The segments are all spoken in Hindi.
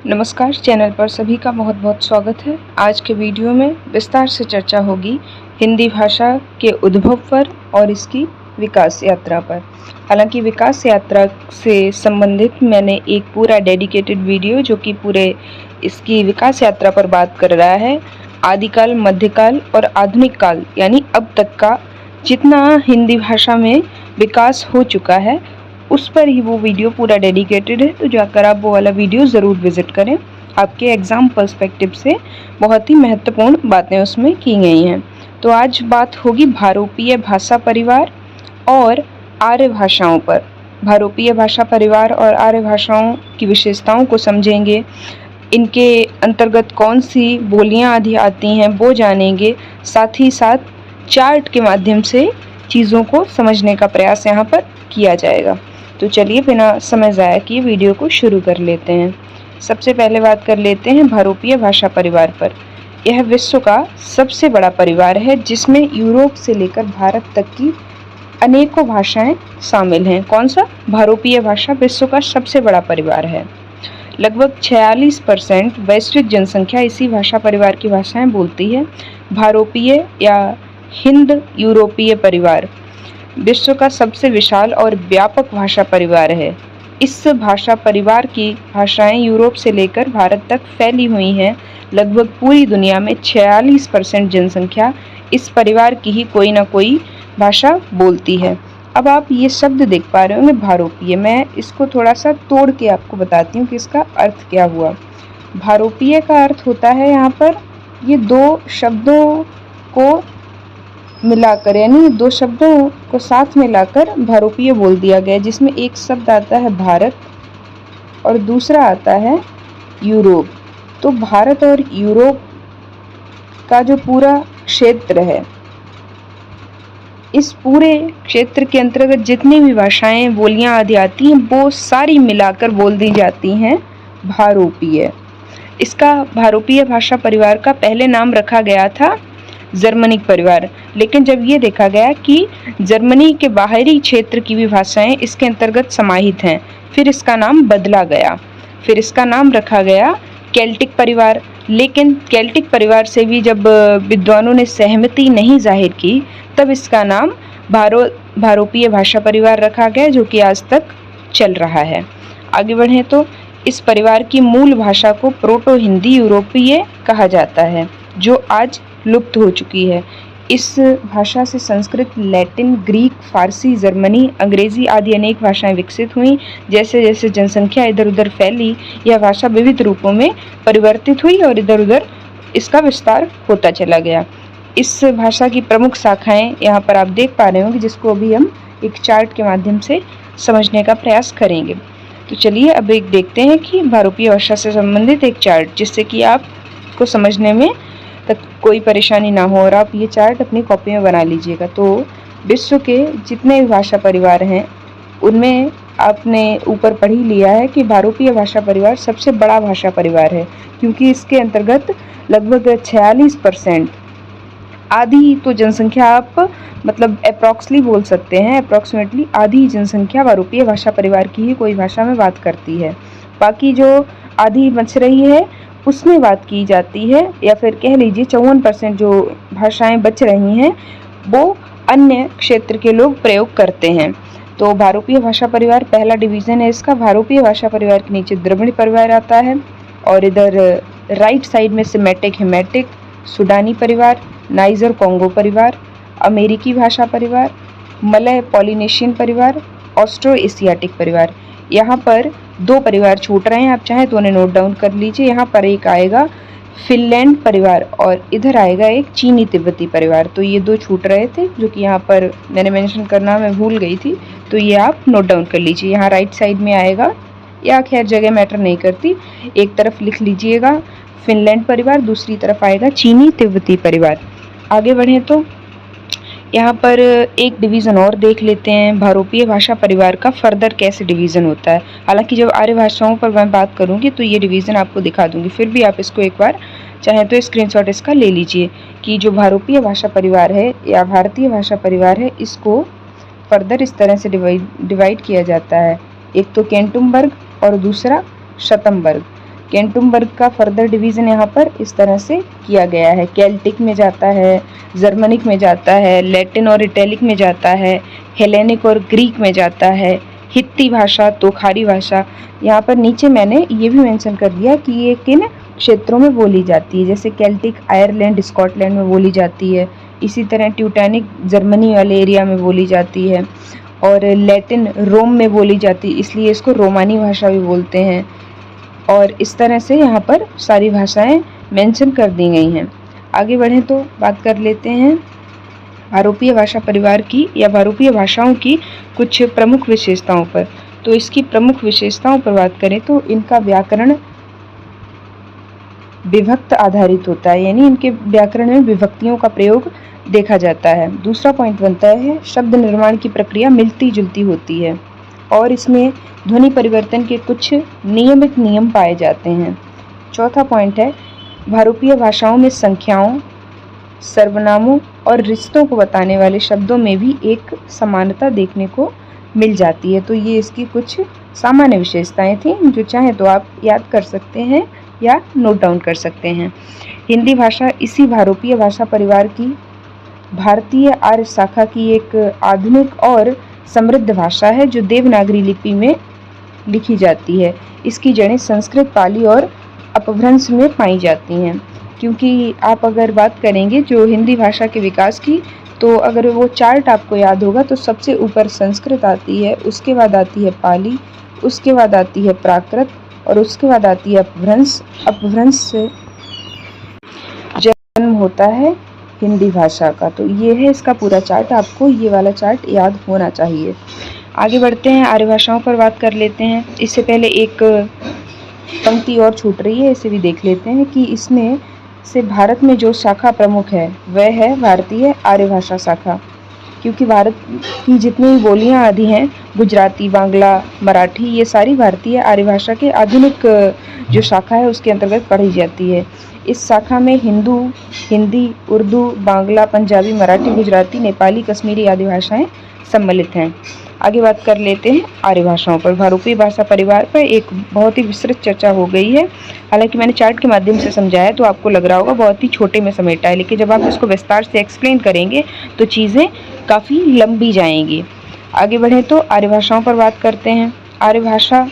नमस्कार, चैनल पर सभी का बहुत बहुत स्वागत है। आज के वीडियो में विस्तार से चर्चा होगी हिंदी भाषा के उद्भव पर और इसकी विकास यात्रा पर। हालांकि विकास यात्रा से संबंधित मैंने एक पूरा डेडिकेटेड वीडियो जो कि पूरे इसकी विकास यात्रा पर बात कर रहा है, आदिकाल, मध्यकाल और आधुनिक काल, यानी अब तक का जितना हिंदी भाषा में विकास हो चुका है उस पर ही वो वीडियो पूरा डेडिकेटेड है। तो जाकर आप वो वाला वीडियो ज़रूर विज़िट करें। आपके एग्ज़ाम पर्सपेक्टिव से बहुत ही महत्वपूर्ण बातें उसमें की गई हैं। तो आज बात होगी भारोपीय भाषा परिवार और आर्य भाषाओं पर। भारोपीय भाषा परिवार और आर्य भाषाओं की विशेषताओं को समझेंगे, इनके अंतर्गत कौन सी बोलियां आदि आती हैं वो जानेंगे। साथ ही साथ चार्ट के माध्यम से चीज़ों को समझने का प्रयास यहाँ पर किया जाएगा। तो चलिए बिना समय ज़ाया किए वीडियो को शुरू कर लेते हैं। सबसे पहले बात कर लेते हैं भारोपीय भाषा परिवार पर। यह विश्व का सबसे बड़ा परिवार है जिसमें यूरोप से लेकर भारत तक की अनेकों भाषाएं शामिल हैं। कौन सा? भारोपीय भाषा विश्व का सबसे बड़ा परिवार है। लगभग 46% वैश्विक जनसंख्या इसी भाषा परिवार की भाषाएं बोलती है। भारोपीय या हिंद यूरोपीय परिवार विश्व का सबसे विशाल और व्यापक भाषा परिवार है। इस भाषा परिवार की भाषाएं यूरोप से लेकर भारत तक फैली हुई हैं। लगभग पूरी दुनिया में 46% जनसंख्या इस परिवार की ही कोई ना कोई भाषा बोलती है। अब आप ये शब्द देख पा रहे होंगे भारोपीय। मैं इसको थोड़ा सा तोड़ के आपको बताती हूँ कि इसका अर्थ क्या हुआ। भारोपीय का अर्थ होता है यहाँ पर ये दो शब्दों को मिलाकर, यानी दो शब्दों को साथ मिलाकर भारोपीय बोल दिया गया, जिसमें एक शब्द आता है भारत और दूसरा आता है यूरोप। तो भारत और यूरोप का जो पूरा क्षेत्र है, इस पूरे क्षेत्र के अंतर्गत जितनी भी भाषाएं बोलियां आदि आती हैं वो सारी मिलाकर बोल दी जाती हैं भारोपीय। इसका भारोपीय भाषा परिवार का पहले नाम रखा गया था जर्मनिक परिवार, लेकिन जब ये देखा गया कि जर्मनी के बाहरी क्षेत्र की भी भाषाएं इसके अंतर्गत समाहित हैं, फिर इसका नाम बदला गया। फिर इसका नाम रखा गया केल्टिक परिवार। लेकिन केल्टिक परिवार से भी जब विद्वानों ने सहमति नहीं जाहिर की तब इसका नाम भारोपीय भाषा परिवार रखा गया, जो कि आज तक चल रहा है। आगे बढ़ें तो इस परिवार की मूल भाषा को प्रोटो हिंदी यूरोपीय कहा जाता है, जो आज लुप्त हो चुकी है। इस भाषा से संस्कृत, लैटिन, ग्रीक, फारसी, जर्मनी, अंग्रेजी आदि अनेक भाषाएं विकसित हुईं। जैसे जैसे जनसंख्या इधर उधर फैली, यह भाषा विविध रूपों में परिवर्तित हुई और इधर उधर इसका विस्तार होता चला गया। इस भाषा की प्रमुख शाखाएं यहाँ पर आप देख पा रहे होंगे, जिसको अभी हम एक चार्ट के माध्यम से समझने का प्रयास करेंगे। तो चलिए अब एक देखते हैं कि भारोपीय भाषा से संबंधित एक चार्ट, जिससे कि आपको समझने में तक कोई परेशानी ना हो, और आप ये चार्ट अपनी कॉपी में बना लीजिएगा। तो विश्व के जितने भी भाषा परिवार हैं उनमें आपने ऊपर पढ़ ही लिया है कि भारोपीय भाषा परिवार सबसे बड़ा भाषा परिवार है, क्योंकि इसके अंतर्गत लगभग 46% आधी तो जनसंख्या आप मतलब अप्रॉक्सली बोल सकते हैं, अप्रॉक्सीमेटली आधी जनसंख्या भारोपीय भाषा परिवार की ही कोई भाषा में बात करती है। बाकी जो आधी बच रही है उसमें बात की जाती है, या फिर कह लीजिए 54% जो भाषाएं बच रही हैं वो अन्य क्षेत्र के लोग प्रयोग करते हैं। तो भारोपीय भाषा परिवार पहला डिवीज़न है इसका। भारोपीय भाषा परिवार के नीचे द्रविड़ परिवार आता है, और इधर राइट साइड में सेमेटिक, हेमेटिक, सुडानी परिवार, नाइजर कोंगो परिवार, अमेरिकी भाषा परिवार, मलय पॉलिनेशियन परिवार, ऑस्ट्रो एशियाटिक परिवार। यहाँ पर दो परिवार छूट रहे हैं, आप चाहें तो उन्हें नोट डाउन कर लीजिए। यहाँ पर एक आएगा फिनलैंड परिवार और इधर आएगा एक चीनी तिब्बती परिवार। तो ये दो छूट रहे थे, जो कि यहाँ पर मैंने मेंशन करना मैं भूल गई थी, तो ये आप नोट डाउन कर लीजिए। यहाँ राइट साइड में आएगा, या खैर जगह मैटर नहीं करती, एक तरफ लिख लीजिएगा फिनलैंड परिवार, दूसरी तरफ आएगा चीनी तिब्बती परिवार। आगे बढ़ें तो यहाँ पर एक डिवीज़न और देख लेते हैं, भारोपीय भाषा परिवार का फर्दर कैसे डिवीज़न होता है। हालांकि जब आर्य भाषाओं पर मैं बात करूँगी तो ये डिवीज़न आपको दिखा दूँगी, फिर भी आप इसको एक बार चाहे तो स्क्रीनशॉट इसका ले लीजिए कि जो भारोपीय भाषा परिवार है या भारतीय भाषा परिवार है, इसको फर्दर इस तरह से डिवाइड किया जाता है। एक तो केंटुमबर्ग और दूसरा शतम्बर्ग। केंटुम वर्ग का फर्दर डिवीज़न यहाँ पर इस तरह से किया गया है। केल्टिक में जाता है, जर्मनिक में जाता है, लैटिन और इटैलिक में जाता है, हेलेनिक और ग्रीक में जाता है, हित्ती भाषा, तोखारी भाषा। यहाँ पर नीचे मैंने ये भी मेंशन कर दिया कि ये किन क्षेत्रों में बोली जाती है, जैसे केल्टिक आयरलैंड स्कॉटलैंड में बोली जाती है, इसी तरह ट्यूटैनिक जर्मनी वाले एरिया में बोली जाती है, और लैटिन रोम में बोली जाती है, इसलिए इसको रोमानी भाषा भी बोलते हैं। और इस तरह से यहाँ पर सारी भाषाएं मेंशन कर दी गई हैं। आगे बढ़ें तो बात कर लेते हैं भारोपीय भाषा परिवार की या भारोपीय भाषाओं की कुछ प्रमुख विशेषताओं पर। तो इसकी प्रमुख विशेषताओं पर बात करें तो इनका व्याकरण विभक्त आधारित होता है, यानी इनके व्याकरण में विभक्तियों का प्रयोग देखा जाता है। दूसरा पॉइंट बनता है शब्द निर्माण की प्रक्रिया मिलती जुलती होती है और इसमें ध्वनि परिवर्तन के कुछ नियमित नियम पाए जाते हैं। चौथा पॉइंट है भारोपीय भाषाओं में संख्याओं, सर्वनामों और रिश्तों को बताने वाले शब्दों में भी एक समानता देखने को मिल जाती है। तो ये इसकी कुछ सामान्य विशेषताएं थी, जो चाहें तो आप याद कर सकते हैं या नोट डाउन कर सकते हैं। हिंदी भाषा इसी भारोपीय भाषा परिवार की भारतीय आर्य शाखा की एक आधुनिक और समृद्ध भाषा है जो देवनागरी लिपि में लिखी जाती है। इसकी जड़ें संस्कृत, पाली और अपभ्रंश में पाई जाती हैं। क्योंकि आप अगर बात करेंगे जो हिंदी भाषा के विकास की, तो अगर वो चार्ट आपको याद होगा तो सबसे ऊपर संस्कृत आती है, उसके बाद आती है पाली, उसके बाद आती है प्राकृत और उसके बाद आती है अपभ्रंश। अपभ्रंश से जन्म होता है हिंदी भाषा का। तो ये है इसका पूरा चार्ट, आपको ये वाला चार्ट याद होना चाहिए। आगे बढ़ते हैं, आर्य भाषाओं पर बात कर लेते हैं। इससे पहले एक पंक्ति और छूट रही है, इसे भी देख लेते हैं कि इसमें से भारत में जो शाखा प्रमुख है वह है भारतीय आर्य भाषा शाखा। क्योंकि भारत की जितनी भी बोलियां आदि हैं, गुजराती, बांग्ला, मराठी, ये सारी भारतीय आर्य भाषा के आधुनिक जो शाखा है उसके अंतर्गत पढ़ी जाती है। इस शाखा में हिंदी, उर्दू, बांग्ला, पंजाबी, मराठी, गुजराती, नेपाली, कश्मीरी आदि भाषाएं सम्मिलित हैं। आगे बात कर लेते हैं आर्य भाषाओं पर। भारोपीय भाषा परिवार पर एक बहुत ही विस्तृत चर्चा हो गई है। हालांकि मैंने चार्ट के माध्यम से समझाया तो आपको लग रहा होगा बहुत ही छोटे में समेटा है, लेकिन जब आप इसको विस्तार से एक्सप्लेन करेंगे तो चीज़ें काफ़ी लंबी जाएंगी। आगे बढ़ें तो आर्य भाषाओं पर बात करते हैं। आर्य भाषा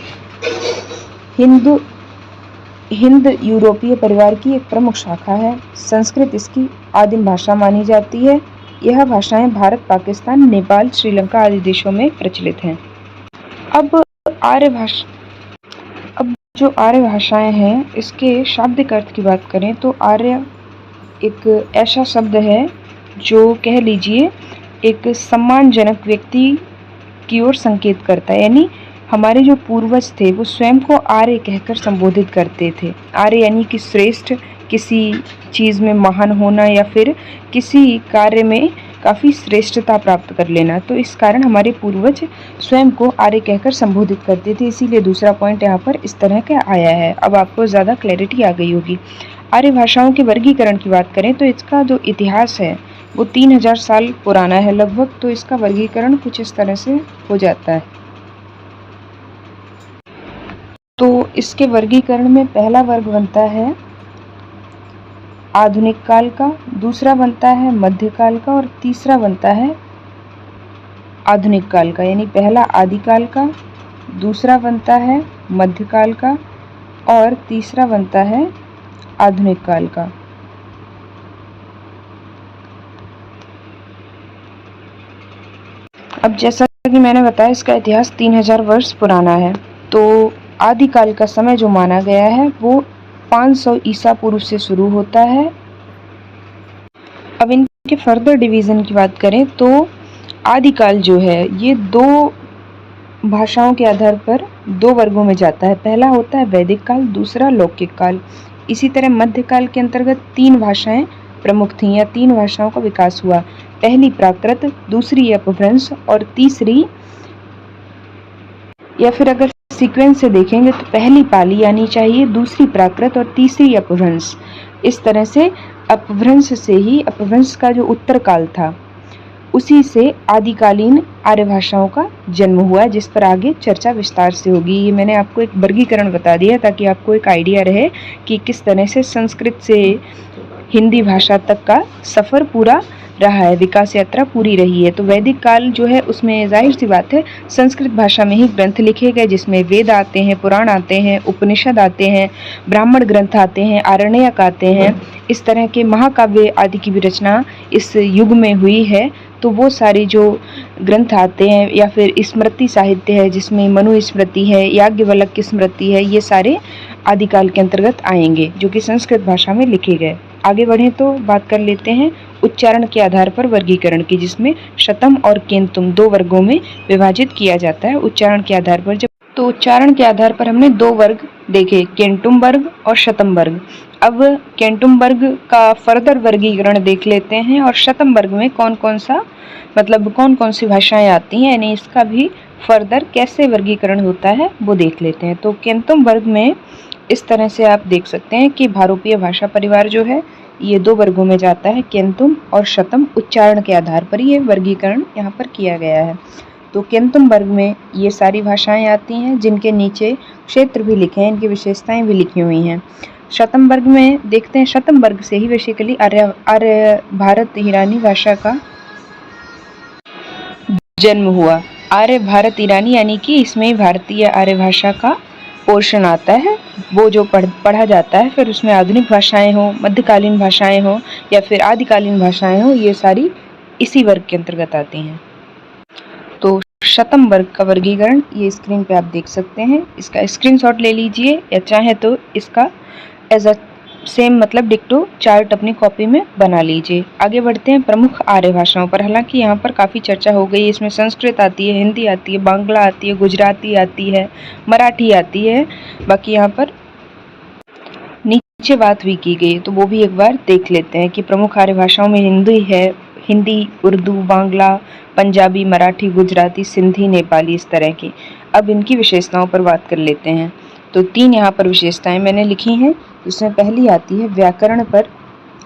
हिंद यूरोपीय परिवार की एक प्रमुख शाखा है। संस्कृत इसकी आदिम भाषा मानी जाती है। यह भाषाएं भारत, पाकिस्तान, नेपाल, श्रीलंका आदि देशों में प्रचलित हैं। अब जो आर्य भाषाएं हैं इसके शाब्दिक अर्थ की बात करें तो आर्य एक ऐसा शब्द है जो कह लीजिए एक सम्मानजनक व्यक्ति की ओर संकेत करता है। यानी हमारे जो पूर्वज थे वो स्वयं को आर्य कहकर संबोधित करते थे। आर्य यानी कि श्रेष्ठ, किसी चीज़ में महान होना या फिर किसी कार्य में काफ़ी श्रेष्ठता प्राप्त कर लेना। तो इस कारण हमारे पूर्वज स्वयं को आर्य कहकर संबोधित करते थे। इसीलिए दूसरा पॉइंट यहाँ पर इस तरह का आया है। अब आपको ज़्यादा क्लैरिटी आ गई होगी। आर्य भाषाओं के वर्गीकरण की बात करें तो इसका जो इतिहास है वो 3000 साल पुराना है लगभग। तो इसका वर्गीकरण कुछ इस तरह से हो जाता है। तो इसके वर्गीकरण में पहला वर्ग बनता है आधुनिक काल का, दूसरा बनता है मध्यकाल का और तीसरा बनता है आधुनिक काल का। यानी पहला आदिकाल का, दूसरा बनता है मध्यकाल का और तीसरा बनता है आधुनिक काल का। अब जैसा कि मैंने बताया इसका इतिहास 3000 वर्ष पुराना है। तो आदिकाल का समय जो माना गया है वो 500 ईसा पूर्व से शुरू होता है। अब इनके फर्दर डिवीज़न की बात करें तो आदिकाल जो है ये दो भाषाओं के आधार पर दो वर्गों में जाता है। पहला होता है वैदिक काल, दूसरा लौकिक काल। इसी तरह मध्यकाल के अंतर्गत 3 भाषाएं प्रमुख थीं या 3 भाषाओं का विकास हुआ। पहली प्राकृत, दूसरी अपभ्रंश और तीसरी, या फिर अगर सीक्वेंस से देखेंगे तो पहली पाली आनी चाहिए, दूसरी प्राकृत और तीसरी अपभ्रंश। इस तरह से अपभ्रंश से ही अपभ्रंश का जो उत्तर काल था उसी से आदिकालीन आर्य भाषाओं का जन्म हुआ, जिस पर आगे चर्चा विस्तार से होगी। ये मैंने आपको एक वर्गीकरण बता दिया ताकि आपको एक आइडिया रहे कि किस तरह से संस्कृत से हिंदी भाषा तक का सफ़र पूरा रहा है, विकास यात्रा पूरी रही है। तो वैदिक काल जो है उसमें जाहिर सी बात है संस्कृत भाषा में ही ग्रंथ लिखे गए, जिसमें वेद आते हैं, पुराण आते हैं, उपनिषद आते हैं, ब्राह्मण ग्रंथ आते हैं, आरण्यक आते हैं। इस तरह के महाकाव्य आदि की भी रचना इस युग में हुई है। तो वो सारे जो ग्रंथ आते हैं या फिर स्मृति साहित्य है, जिसमें मनु स्मृति है, याज्ञवल्क्य की स्मृति है, ये सारे आदिकाल के अंतर्गत आएंगे जो कि संस्कृत भाषा में लिखे गए। आगे बढ़ें तो बात कर लेते हैं उच्चारण के आधार पर वर्गीकरण की, जिसमें शतम और केंतुम 2 वर्गों में विभाजित किया जाता है उच्चारण के आधार पर। तो उच्चारण के आधार पर हमने 2 वर्ग देखे, केंटुम वर्ग और शतम वर्ग। अब केंटुम वर्ग का फर्दर वर्गीकरण देख लेते हैं और शतम वर्ग में कौन कौन सी भाषाएं आती हैं, यानी इसका भी फर्दर कैसे वर्गीकरण होता है वो देख लेते हैं। तो केंतुम वर्ग में इस तरह से आप देख सकते हैं कि भारोपीय भाषा परिवार जो है ये 2 वर्गों में जाता है, केंतुम और शतम। उच्चारण के आधार पर ये वर्गीकरण यहाँ पर किया गया है। तो केंतुम वर्ग में ये सारी भाषाएं आती हैं जिनके नीचे क्षेत्र भी लिखे हैं, इनकी विशेषताएं भी लिखी हुई हैं। शतम वर्ग में देखते हैं, शतम वर्ग से ही बेसिकली आर्य भारत ईरानी भाषा का जन्म हुआ। आर्य भारत ईरानी यानी कि इसमें भारतीय आर्य भाषा का पोर्शन आता है, वो जो पढ़ा जाता है। फिर उसमें आधुनिक भाषाएं हो, मध्यकालीन भाषाएं हो या फिर आदिकालीन भाषाएं हो, ये सारी इसी वर्ग के अंतर्गत आती हैं। तो शतम वर्ग का वर्गीकरण ये स्क्रीन पे आप देख सकते हैं, इसका स्क्रीनशॉट ले लीजिए या चाहे तो इसका एज अ सेम मतलब डिक्टो चार्ट अपनी कॉपी में बना लीजिए। आगे बढ़ते हैं प्रमुख आर्य भाषाओं पर। हालांकि यहाँ पर काफ़ी चर्चा हो गई, इसमें संस्कृत आती है, हिंदी आती है, बांग्ला आती है, गुजराती आती है, मराठी आती है, बाकी यहाँ पर नीचे बात भी की गई, तो वो भी एक बार देख लेते हैं कि प्रमुख आर्य भाषाओं में हिंदी है, हिंदी, उर्दू, बांग्ला, पंजाबी, मराठी, गुजराती, सिंधी, नेपाली, इस तरह की। अब इनकी विशेषताओं पर बात कर लेते हैं। तो 3 यहाँ पर विशेषताएं मैंने लिखी हैं। उसमें पहली आती है व्याकरण पर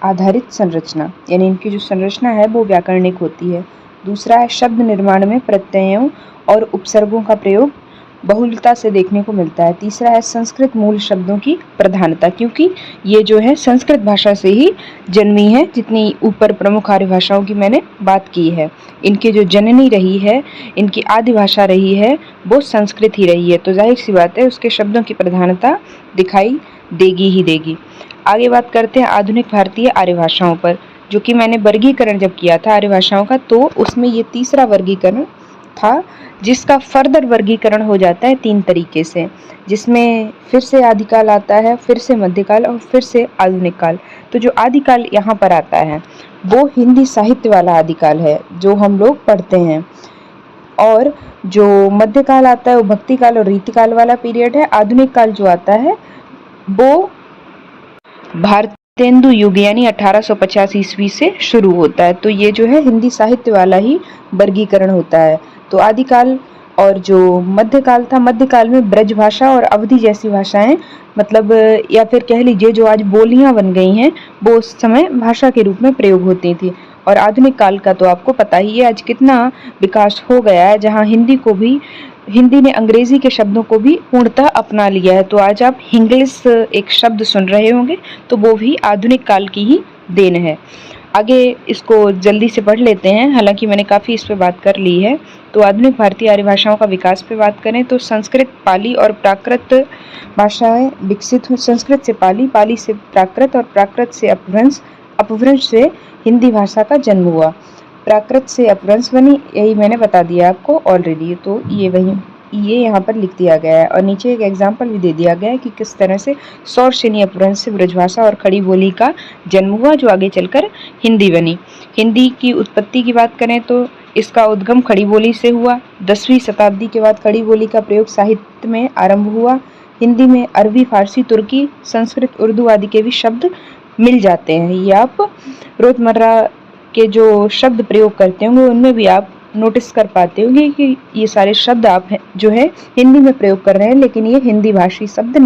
आधारित संरचना, यानी इनकी जो संरचना है वो व्याकरणिक होती है। दूसरा है शब्द निर्माण में प्रत्ययों और उपसर्गों का प्रयोग बहुलता से देखने को मिलता है। तीसरा है संस्कृत मूल शब्दों की प्रधानता, क्योंकि ये जो है संस्कृत भाषा से ही जन्मी है। जितनी ऊपर प्रमुख आर्य भाषाओं की मैंने बात की है, इनकी जो जननी रही है, इनकी आदि भाषा रही है, वो संस्कृत ही रही है। तो जाहिर सी बात है उसके शब्दों की प्रधानता दिखाई देगी ही देगी। आगे बात करते हैं आधुनिक भारतीय आर्य भाषाओं पर, जो कि मैंने वर्गीकरण जब किया था आर्य भाषाओं का, तो उसमें ये तीसरा वर्गीकरण था, जिसका फर्दर वर्गीकरण हो जाता है 3 तरीके से, जिसमें फिर से आदिकाल आता है, फिर से मध्यकाल और फिर से आधुनिक काल। तो जो आदिकाल यहाँ पर आता है वो हिंदी साहित्य वाला आदिकाल है जो हम लोग पढ़ते हैं, और जो मध्यकाल आता है वो भक्ति काल और रीतिकाल वाला पीरियड है। आधुनिक काल जो आता है वो भारतेंदु युग यानी 1850 ईस्वी से शुरू होता है। तो ये जो है हिंदी साहित्य वाला ही वर्गीकरण होता है। तो आदिकाल और जो मध्यकाल था, मध्यकाल में ब्रज भाषा और अवधी जैसी भाषाएं, मतलब या फिर कह लीजिए जो आज बोलियां बन गई हैं, वो उस समय भाषा के रूप में प्रयोग होती थी। और आधुनिक काल का तो आपको पता ही है आज कितना विकास हो गया है, जहाँ हिंदी ने अंग्रेजी के शब्दों को भी पूर्णतः अपना लिया है। तो आज आप इंग्लिश एक शब्द सुन रहे होंगे तो वो भी आधुनिक काल की ही देन है। आगे इसको जल्दी से पढ़ लेते हैं, हालांकि मैंने काफ़ी इस पे बात कर ली है। तो आधुनिक भारतीय आर्य भाषाओं का विकास पे बात करें तो संस्कृत, पाली और प्राकृत भाषाएं विकसित हुई। संस्कृत से पाली, पाली से प्राकृत और प्राकृत से अपभ्रंश, अपभ्रंश से हिंदी भाषा का जन्म हुआ। प्राकृत से अपभ्रंश बनी, यही मैंने बता दिया आपको ऑलरेडी, तो ये यहाँ पर लिख दिया गया है। और नीचे एक एग्जाम्पल भी दे दिया गया है कि किस तरह से सौरसेनी अपभ्रंश से ब्रजभाषा और खड़ी बोली का जन्म हुआ, जो आगे चलकर हिंदी बनी। हिंदी की उत्पत्ति की बात करें तो इसका उद्गम खड़ी बोली से हुआ। 10वीं शताब्दी के बाद खड़ी बोली का प्रयोग साहित्य में आरंभ हुआ। हिंदी में अरबी, फारसी, तुर्की, संस्कृत, उर्दू आदि के भी शब्द मिल जाते हैं। ये आप रोजमर्रा के जो शब्द प्रयोग करते होंगे उनमें भी आप नोटिस कर पाते होंगे कि ये सारे शब्द आप जो है हिंदी में प्रयोग कर रहे हैं, लेकिन ये हिंदी भाषी शब्द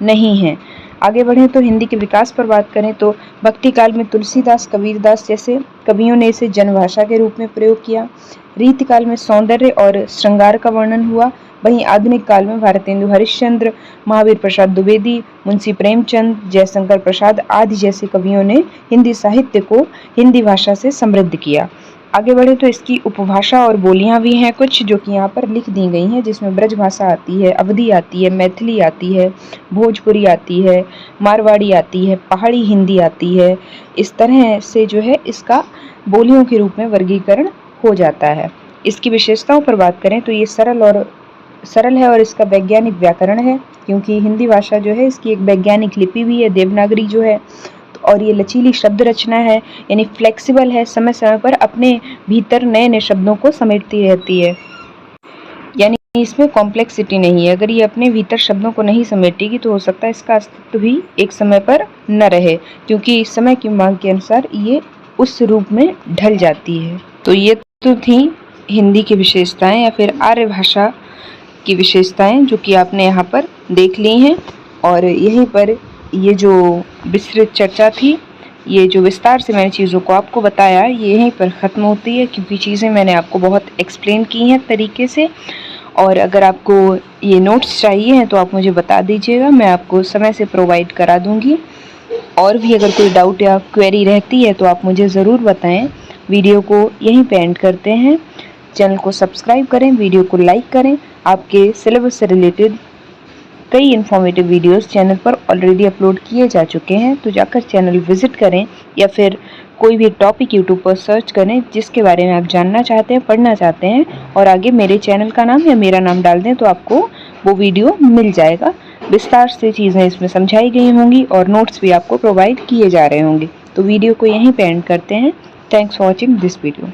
नहीं हैं। आगे बढ़ें तो हिंदी के विकास पर बात करें तो भक्ति काल में तुलसीदास, कबीरदास जैसे कवियों ने इसे जनभाषा के रूप में प्रयोग किया। रीति काल में सौंदर्य और श्रृंगार का वर्णन हुआ। वहीं आधुनिक काल में भारतेंदु हरिश्चंद्र, महावीर प्रसाद द्विवेदी, मुंशी प्रेमचंद, जयशंकर प्रसाद आदि जैसे कवियों ने हिंदी साहित्य को हिंदी भाषा से समृद्ध किया। आगे बढ़े तो इसकी उपभाषा और बोलियां भी हैं कुछ, जो कि यहाँ पर लिख दी गई हैं, जिसमें ब्रज भाषा आती है, अवधी आती है, मैथिली आती है, भोजपुरी आती है, मारवाड़ी आती है, पहाड़ी हिंदी आती है। इस तरह से जो है इसका बोलियों के रूप में वर्गीकरण हो जाता है। इसकी विशेषताओं पर बात करें तो ये सरल है और इसका वैज्ञानिक व्याकरण है, क्योंकि हिंदी भाषा जो है इसकी एक वैज्ञानिक लिपि भी है, देवनागरी जो है, और ये लचीली शब्द रचना है, यानी फ्लेक्सिबल है, समय समय पर अपने भीतर नए नए शब्दों को समेटती रहती है, यानी इसमें कॉम्प्लेक्सिटी नहीं है। अगर ये अपने भीतर शब्दों को नहीं समेटेगी तो हो सकता है इसका अस्तित्व भी एक समय पर न रहे, क्योंकि समय की मांग के अनुसार ये उस रूप में ढल जाती है। तो ये तो थी हिंदी की विशेषताएं या फिर आर्य भाषा की विशेषताएं, जो कि आपने यहाँ पर देख ली हैं। और यहीं पर ये जो विस्तृत चर्चा थी, ये जो विस्तार से मैंने चीज़ों को आपको बताया, ये यहीं पर ख़त्म होती है, क्योंकि चीज़ें मैंने आपको बहुत एक्सप्लेन की हैं तरीके से। और अगर आपको ये नोट्स चाहिए हैं तो आप मुझे बता दीजिएगा, मैं आपको समय से प्रोवाइड करा दूँगी। और भी अगर कोई डाउट या क्वेरी रहती है तो आप मुझे ज़रूर बताएं। वीडियो को यहीं पे एंड करते हैं। चैनल को सब्सक्राइब करें, वीडियो को लाइक करें। आपके सिलेबस से रिलेटेड कई इन्फॉर्मेटिव वीडियोस चैनल पर ऑलरेडी अपलोड किए जा चुके हैं, तो जाकर चैनल विजिट करें या फिर कोई भी टॉपिक यूट्यूब पर सर्च करें जिसके बारे में आप जानना चाहते हैं, पढ़ना चाहते हैं, और आगे मेरे चैनल का नाम या मेरा नाम डाल दें तो आपको वो वीडियो मिल जाएगा। विस्तार से चीज़ें इसमें समझाई गई होंगी और नोट्स भी आपको प्रोवाइड किए जा रहे होंगे। तो वीडियो को यहीं पे एंड करते हैं। Thanks for watching this video.